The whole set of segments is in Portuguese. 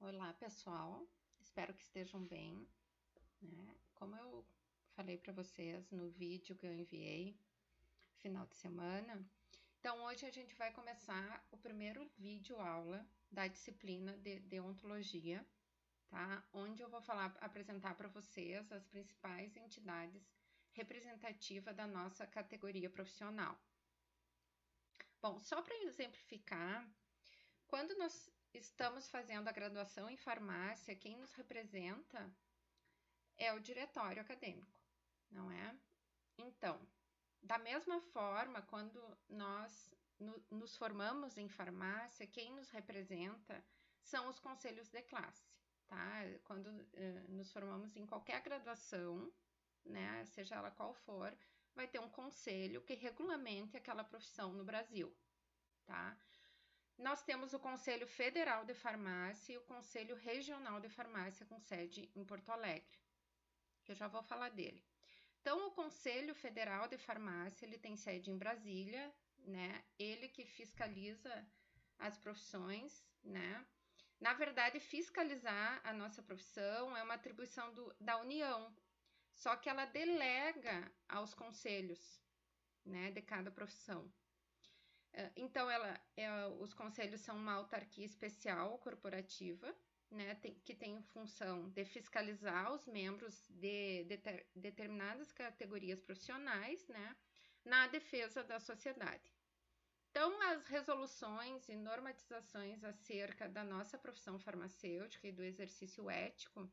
Olá, pessoal. Espero que estejam bem, né? Como eu falei para vocês no vídeo que eu enviei final de semana, então hoje a gente vai começar o primeiro vídeo aula da disciplina de deontologia, tá? Onde eu vou apresentar para vocês as principais entidades representativas da nossa categoria profissional. Bom, só para exemplificar, quando nós estamos fazendo a graduação em farmácia, quem nos representa é o diretório acadêmico, não é? Então, da mesma forma, quando nós nos formamos em farmácia, quem nos representa são os conselhos de classe, tá? Quando nos formamos em qualquer graduação, né, seja ela qual for, vai ter um conselho que regulamente aquela profissão no Brasil, tá? Nós temos o Conselho Federal de Farmácia e o Conselho Regional de Farmácia com sede em Porto Alegre, que eu já vou falar dele. Então, o Conselho Federal de Farmácia, ele tem sede em Brasília, né? Ele que fiscaliza as profissões, né? Na verdade, fiscalizar a nossa profissão é uma atribuição da União, só que ela delega aos conselhos, né, de cada profissão. Então, os conselhos são uma autarquia especial corporativa, né, que tem função de fiscalizar os membros de determinadas categorias profissionais, né, na defesa da sociedade. Então, as resoluções e normatizações acerca da nossa profissão farmacêutica e do exercício ético,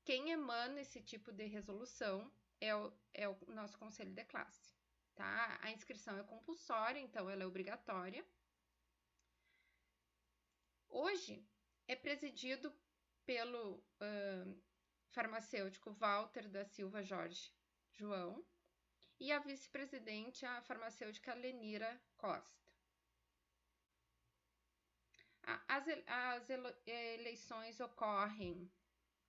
quem emana esse tipo de resolução é o nosso conselho de classe. Tá? A inscrição é compulsória, então ela é obrigatória. Hoje é presidido pelo farmacêutico Walter da Silva Jorge João e a vice-presidente, a farmacêutica Lenira Costa. As eleições ocorrem,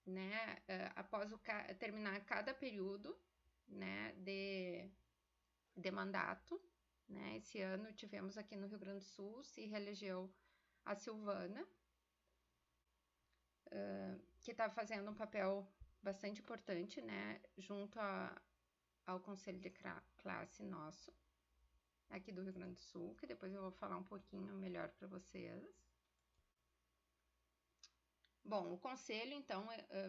né, após terminar cada período, né, de mandato, né? Esse ano tivemos aqui no Rio Grande do Sul, se reelegeu a Silvana, que está fazendo um papel bastante importante, né? Junto ao Conselho de Classe nosso, aqui do Rio Grande do Sul, que depois eu vou falar um pouquinho melhor para vocês. Bom, o Conselho, então,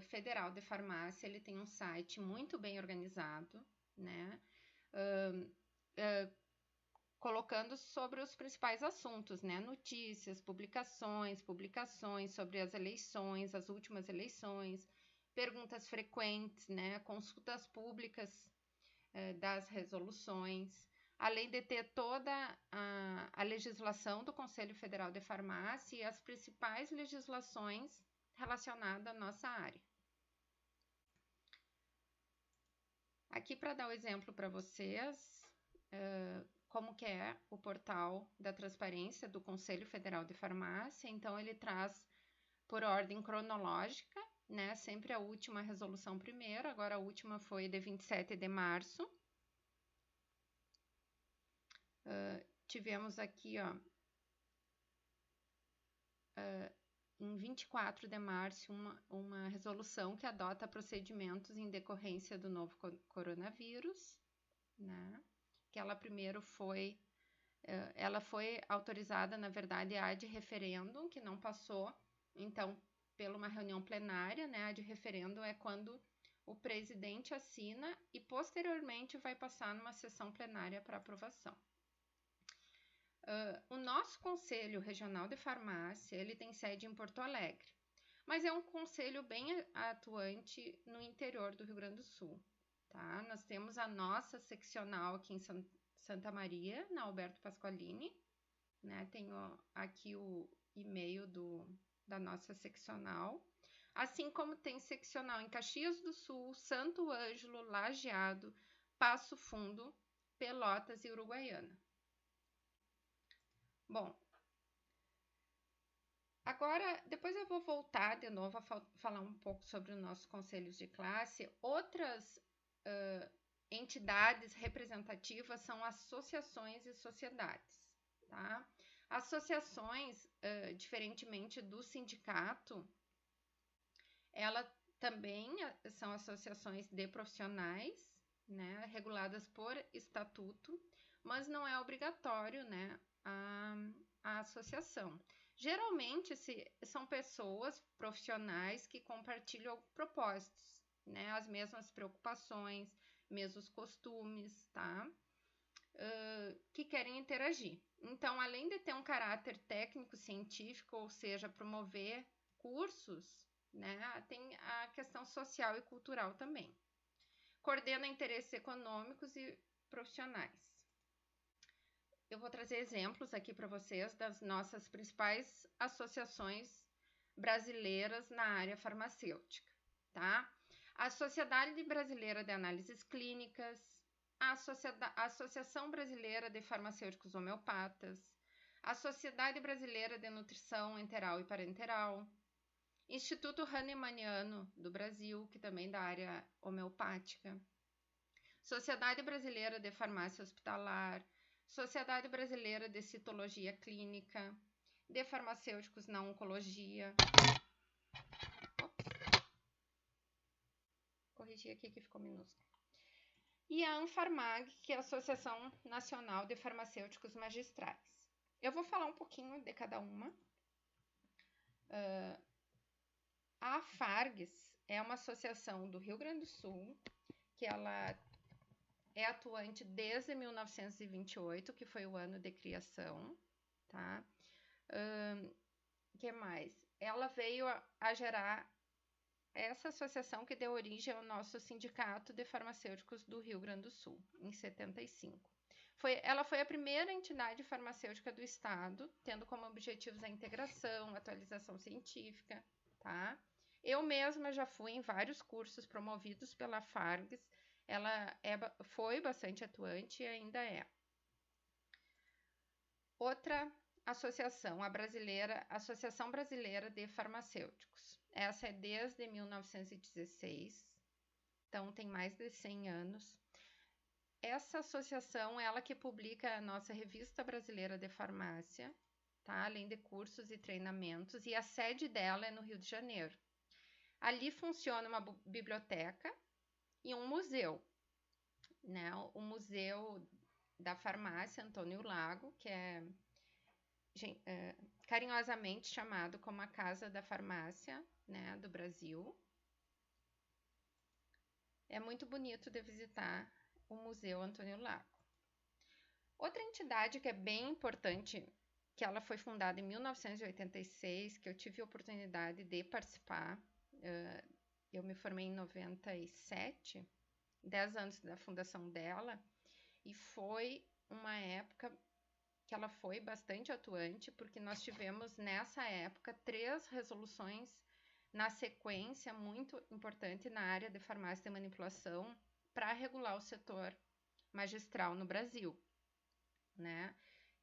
Federal de Farmácia, ele tem um site muito bem organizado, né? Colocando sobre os principais assuntos, né? Notícias, publicações sobre as eleições, as últimas eleições, perguntas frequentes, né? Consultas públicas das resoluções, além de ter toda a legislação do Conselho Federal de Farmácia e as principais legislações relacionadas à nossa área. Aqui, para dar o exemplo para vocês, como que é o portal da transparência do Conselho Federal de Farmácia. Então, ele traz por ordem cronológica, né? Sempre a última resolução primeiro, agora a última foi de 27 de março. Tivemos aqui, ó, em 24 de março, uma resolução que adota procedimentos em decorrência do novo coronavírus, né? Que ela primeiro ela foi autorizada, na verdade, ad referendum, que não passou, então, pela uma reunião plenária, né? Ad referendum é quando o presidente assina e, posteriormente, vai passar numa sessão plenária para aprovação. O nosso Conselho Regional de Farmácia, ele tem sede em Porto Alegre, mas é um conselho bem atuante no interior do Rio Grande do Sul, tá? Nós temos a nossa seccional aqui em Santa Maria, na Alberto Pasqualini, né? Tenho aqui o e-mail da nossa seccional, assim como tem seccional em Caxias do Sul, Santo Ângelo, Lajeado, Passo Fundo, Pelotas e Uruguaiana. Bom, agora, depois eu vou voltar de novo a falar um pouco sobre os nossos conselhos de classe. Outras entidades representativas são associações e sociedades, tá? Associações, diferentemente do sindicato, Ela também são associações de profissionais, né, reguladas por estatuto, mas não é obrigatório, né, a associação. Geralmente são pessoas profissionais que compartilham propósitos, né, as mesmas preocupações, mesmos costumes, tá? Que querem interagir. Então, além de ter um caráter técnico-científico, ou seja, promover cursos, né, tem a questão social e cultural também. Coordena interesses econômicos e profissionais. Eu vou trazer exemplos aqui para vocês das nossas principais associações brasileiras na área farmacêutica, tá? A Sociedade Brasileira de Análises Clínicas, a Associação Brasileira de Farmacêuticos Homeopatas, a Sociedade Brasileira de Nutrição Enteral e Parenteral, Instituto Hahnemanniano do Brasil, que também é da área homeopática, Sociedade Brasileira de Farmácia Hospitalar, Sociedade Brasileira de Citologia Clínica, de Farmacêuticos na Oncologia. Corrigi aqui que ficou minúsculo. E a Anfarmag, que é a Associação Nacional de Farmacêuticos Magistrais. Eu vou falar um pouquinho de cada uma. A Fargs é uma associação do Rio Grande do Sul, que ela é atuante desde 1928, que foi o ano de criação, tá? Que mais? Ela veio a gerar essa associação que deu origem ao nosso Sindicato de Farmacêuticos do Rio Grande do Sul, em 75. Ela foi a primeira entidade farmacêutica do Estado, tendo como objetivos a integração, atualização científica, tá? Eu mesma já fui em vários cursos promovidos pela Fargs, ela foi bastante atuante e ainda é. Outra associação, Associação Brasileira de Farmacêuticos. Essa é desde 1916, então tem mais de 100 anos. Essa associação, ela que publica a nossa Revista Brasileira de Farmácia, tá? Além de cursos e treinamentos, e a sede dela é no Rio de Janeiro. Ali funciona uma biblioteca e um museu, né? O Museu da Farmácia Antônio Lago, que é carinhosamente chamado como a Casa da Farmácia, né, do Brasil. É muito bonito de visitar o Museu Antônio Lago. Outra entidade que é bem importante, que ela foi fundada em 1986, que eu tive a oportunidade de participar, eu me formei em 97, 10 anos da fundação dela, e foi uma época que ela foi bastante atuante, porque nós tivemos nessa época 3 resoluções na sequência muito importante na área de farmácia de manipulação para regular o setor magistral no Brasil, né?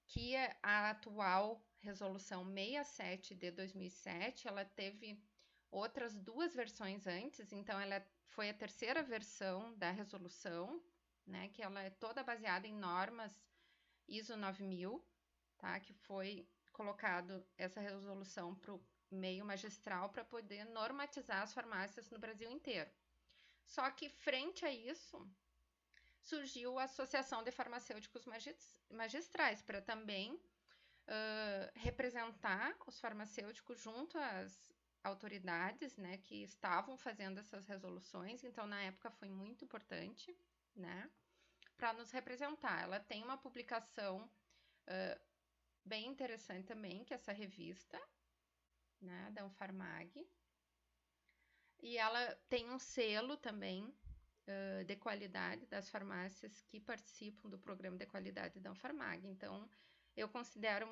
Que a atual resolução 67 de 2007, ela teve outras 2 versões antes, então ela foi a terceira versão da resolução, né? Que ela é toda baseada em normas ISO 9000, tá? Que foi colocado essa resolução para o meio magistral para poder normatizar as farmácias no Brasil inteiro. Só que, frente a isso, surgiu a Associação de Farmacêuticos Magistrais, para também representar os farmacêuticos junto às autoridades, né, que estavam fazendo essas resoluções. Então, na época, foi muito importante, né, para nos representar. Ela tem uma publicação bem interessante também, que é essa revista, né, da Anfarmag. E ela tem um selo também de qualidade das farmácias que participam do programa de qualidade da Anfarmag. Então, eu considero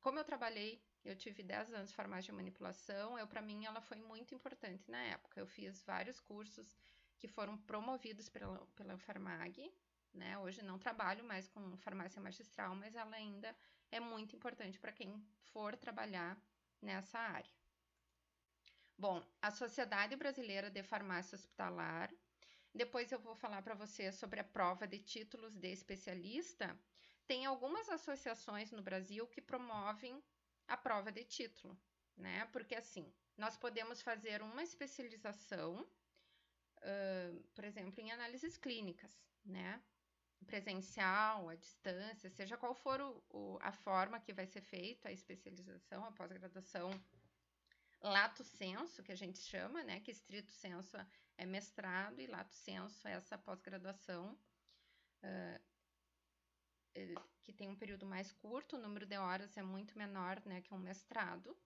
como eu trabalhei, eu tive 10 anos de farmácia de manipulação, para mim ela foi muito importante na época. Eu fiz vários cursos que foram promovidos pela Anfarmag, né? Hoje não trabalho mais com farmácia magistral, mas ela ainda é muito importante para quem for trabalhar nessa área. Bom, a Sociedade Brasileira de Farmácia Hospitalar. Depois eu vou falar para vocês sobre a prova de títulos de especialista. Tem algumas associações no Brasil que promovem a prova de título, né? Porque assim, nós podemos fazer uma especialização, por exemplo, em análises clínicas, né? Presencial, à distância, seja qual for a forma que vai ser feita a especialização, a pós-graduação lato sensu, que a gente chama, né? Que estrito sensu é mestrado e lato sensu é essa pós-graduação que tem um período mais curto, o número de horas é muito menor, né, que um mestrado.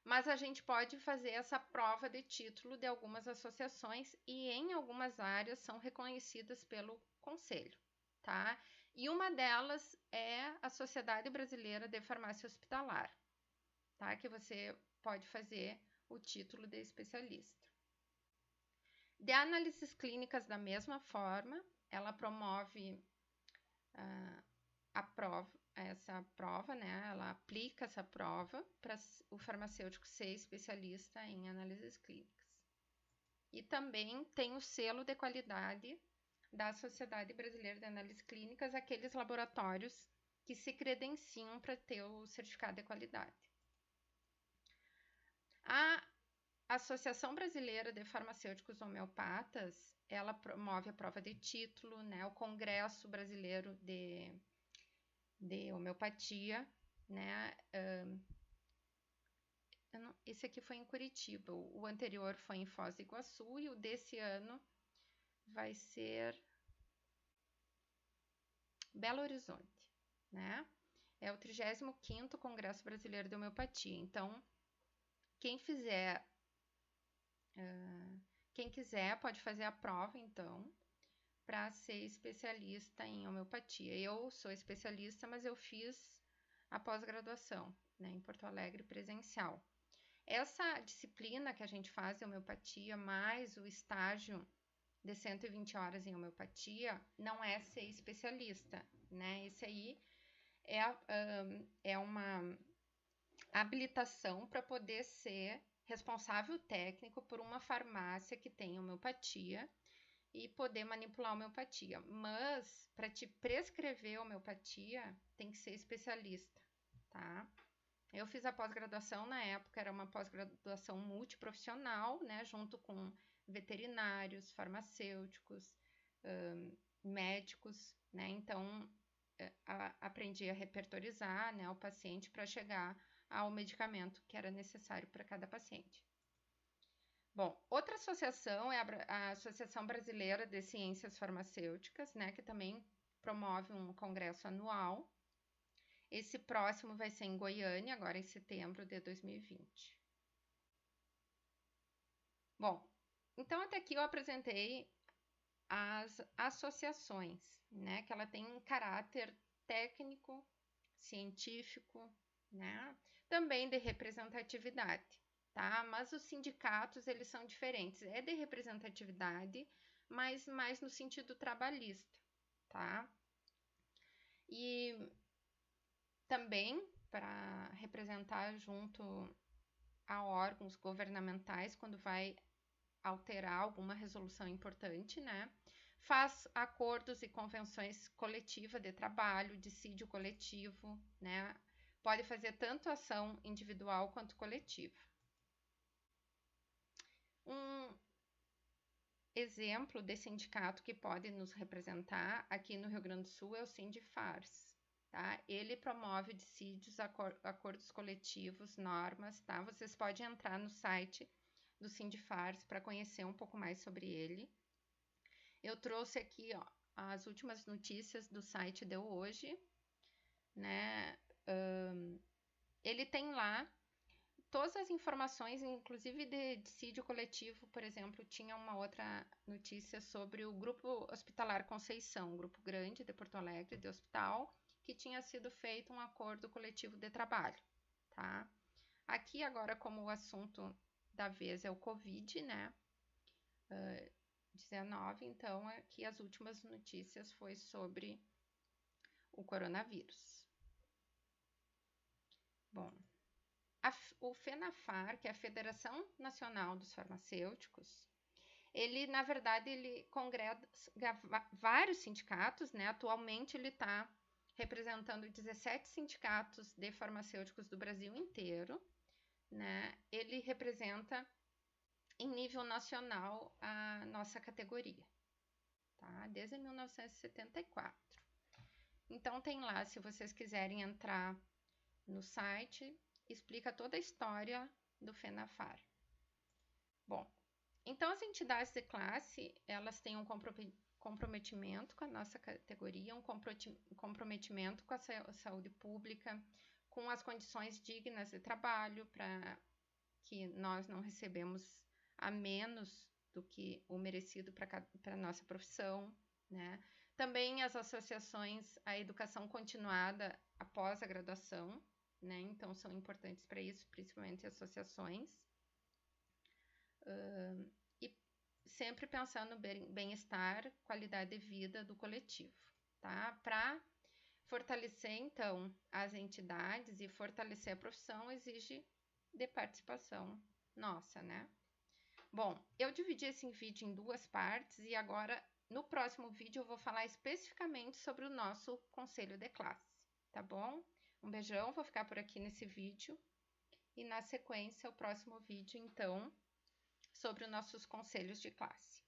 Mas a gente pode fazer essa prova de título de algumas associações e em algumas áreas são reconhecidas pelo conselho, tá? E uma delas é a Sociedade Brasileira de Farmácia Hospitalar, tá? Que você pode fazer o título de especialista. De análises clínicas, da mesma forma, ela promove essa prova, né? Ela aplica essa prova para o farmacêutico ser especialista em análises clínicas. E também tem o selo de qualidade da Sociedade Brasileira de Análises Clínicas, aqueles laboratórios que se credenciam para ter o certificado de qualidade. A Associação Brasileira de Farmacêuticos Homeopatas, ela promove a prova de título, né? O Congresso Brasileiro de Homeopatia, né? Esse aqui foi em Curitiba, o anterior foi em Foz do Iguaçu e o desse ano vai ser Belo Horizonte, né? É o 35º Congresso Brasileiro de Homeopatia. Então, quem quiser pode fazer a prova, então, para ser especialista em homeopatia. Eu sou especialista, mas eu fiz a pós-graduação, né, em Porto Alegre, presencial. Essa disciplina que a gente faz de homeopatia, mais o estágio de 120 horas em homeopatia, não é ser especialista, né? Esse aí é uma habilitação para poder ser responsável técnico por uma farmácia que tem homeopatia e poder manipular a homeopatia. Mas, para te prescrever homeopatia, tem que ser especialista, tá? Eu fiz a pós-graduação, na época era uma pós-graduação multiprofissional, né, junto com veterinários, farmacêuticos, médicos, né, então aprendi a repertorizar, né, o paciente para chegar ao medicamento que era necessário para cada paciente. Bom, outra associação é a Associação Brasileira de Ciências Farmacêuticas, né, que também promove um congresso anual. Esse próximo vai ser em Goiânia, agora em setembro de 2020. Bom, então até aqui eu apresentei as associações, né? Que ela tem um caráter técnico, científico, né? Também de representatividade, tá? Mas os sindicatos, eles são diferentes. É de representatividade, mas mais no sentido trabalhista, tá? E também para representar junto a órgãos governamentais quando vai alterar alguma resolução importante, né? Faz acordos e convenções coletivas de trabalho, dissídio coletivo, né? Pode fazer tanto ação individual quanto coletiva. Um exemplo de sindicato que pode nos representar aqui no Rio Grande do Sul é o Sindifars. Tá? Ele promove dissídios, acordos coletivos, normas, tá? Vocês podem entrar no site do Sindifars para conhecer um pouco mais sobre ele. Eu trouxe aqui, ó, as últimas notícias do site de hoje, né? Ele tem lá todas as informações, inclusive de dissídio coletivo, por exemplo, tinha uma outra notícia sobre o Grupo Hospitalar Conceição, um grupo grande de Porto Alegre, de hospital, que tinha sido feito um acordo coletivo de trabalho, tá? Aqui agora, como o assunto da vez é o Covid, né? 19, então aqui as últimas notícias foi sobre o coronavírus. Bom, o FENAFAR, que é a Federação Nacional dos Farmacêuticos, ele, na verdade, ele congrega vários sindicatos, né? Atualmente ele está representando 17 sindicatos de farmacêuticos do Brasil inteiro, né, ele representa em nível nacional a nossa categoria, tá? Desde 1974. Então tem lá, se vocês quiserem entrar no site, explica toda a história do FENAFAR. Bom, então as entidades de classe, elas têm um comprometimento com a nossa categoria, um comprometimento com a saúde pública, com as condições dignas de trabalho, para que nós não recebemos a menos do que o merecido para a nossa profissão, né? Também as associações à educação continuada após a graduação, né? Então são importantes para isso, principalmente associações. E sempre pensando no bem-estar, qualidade de vida do coletivo, tá? Para fortalecer, então, as entidades e fortalecer a profissão exige de participação nossa, né? Bom, eu dividi esse vídeo em duas partes e agora, no próximo vídeo, eu vou falar especificamente sobre o nosso conselho de classe, tá bom? Um beijão, vou ficar por aqui nesse vídeo e na sequência, o próximo vídeo, então, sobre os nossos conselhos de classe.